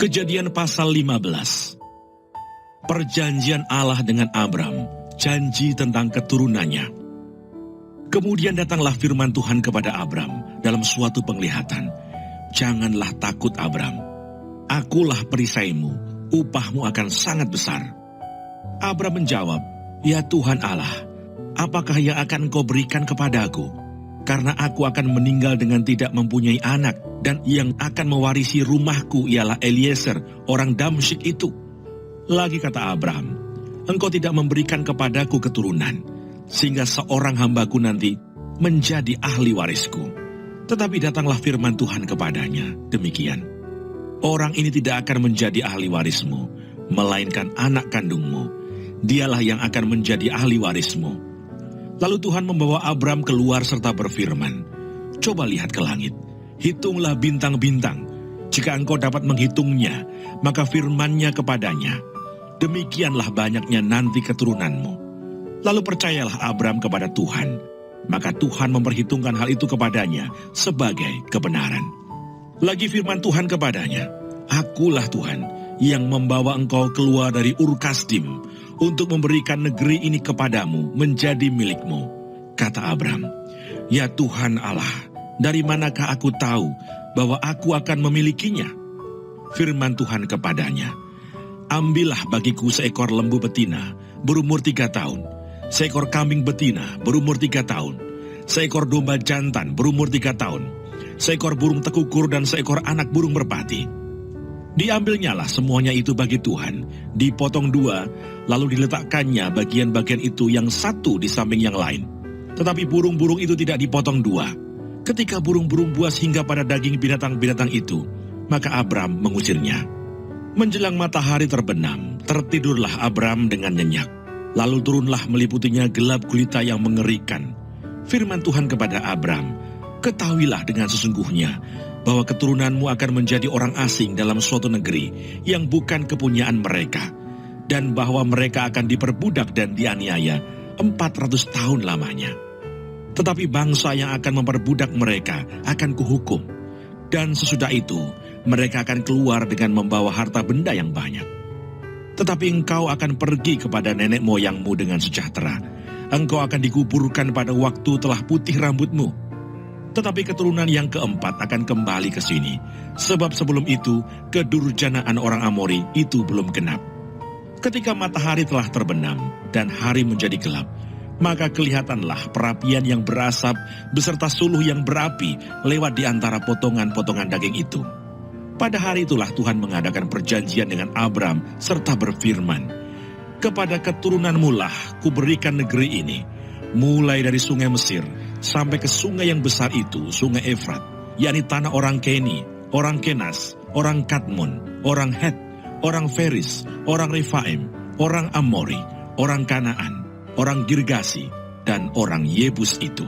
Kejadian pasal 15. Perjanjian Allah dengan Abram, janji tentang keturunannya. Kemudian datanglah firman Tuhan kepada Abram dalam suatu penglihatan. Janganlah takut Abram, akulah perisaimu, upahmu akan sangat besar. Abram menjawab, ya Tuhan Allah, apakah yang akan engkau berikan kepadaku? Karena aku akan meninggal dengan tidak mempunyai anak, dan yang akan mewarisi rumahku ialah Eliezer, orang Damsyik itu. Lagi kata Abram, engkau tidak memberikan kepadaku keturunan, sehingga seorang hambaku nanti menjadi ahli warisku. Tetapi datanglah firman Tuhan kepadanya, demikian. Orang ini tidak akan menjadi ahli warismu, melainkan anak kandungmu. Dialah yang akan menjadi ahli warismu. Lalu Tuhan membawa Abram keluar serta berfirman, coba lihat ke langit, hitunglah bintang-bintang. Jika engkau dapat menghitungnya, maka firman-Nya kepadanya, demikianlah banyaknya nanti keturunanmu. Lalu percayalah Abram kepada Tuhan, maka Tuhan memperhitungkan hal itu kepadanya sebagai kebenaran. Lagi firman Tuhan kepadanya, akulah Tuhan yang membawa engkau keluar dari Ur Kasdim, untuk memberikan negeri ini kepadamu menjadi milikmu. Kata Abram, ya Tuhan Allah, dari manakah aku tahu bahwa aku akan memilikinya? Firman Tuhan kepadanya, ambillah bagiku seekor lembu betina berumur 3 tahun, seekor kambing betina berumur 3 tahun, seekor domba jantan berumur 3 tahun, seekor burung tekukur dan seekor anak burung merpati. Diambilnyalah semuanya itu bagi Tuhan, dipotong 2, lalu diletakkannya bagian-bagian itu yang satu di samping yang lain. Tetapi burung-burung itu tidak dipotong 2. Ketika burung-burung buas hingga pada daging binatang-binatang itu, maka Abram mengusirnya. Menjelang matahari terbenam, tertidurlah Abram dengan nyenyak. Lalu turunlah meliputinya gelap gulita yang mengerikan. Firman Tuhan kepada Abram, ketahuilah dengan sesungguhnya, bahwa keturunanmu akan menjadi orang asing dalam suatu negeri yang bukan kepunyaan mereka, dan bahwa mereka akan diperbudak dan dianiaya 400 tahun lamanya. Tetapi bangsa yang akan memperbudak mereka akan kuhukum, dan sesudah itu mereka akan keluar dengan membawa harta benda yang banyak. Tetapi engkau akan pergi kepada nenek moyangmu dengan sejahtera. Engkau akan dikuburkan pada waktu telah putih rambutmu. Tetapi keturunan yang keempat akan kembali ke sini, sebab sebelum itu kedurjanaan orang Amori itu belum genap. Ketika matahari telah terbenam dan hari menjadi gelap, maka kelihatanlah perapian yang berasap beserta suluh yang berapi lewat di antara potongan-potongan daging itu. Pada hari itulah Tuhan mengadakan perjanjian dengan Abram serta berfirman, kepada keturunanmu lah kuberikan negeri ini, mulai dari sungai Mesir sampai ke sungai yang besar itu, sungai Efrat, yakni tanah orang Keni, orang Kenas, orang Kadmon, orang Het, orang Feris, orang Refaim, orang Amori, orang Kanaan, orang Girgasi, dan orang Yebus itu.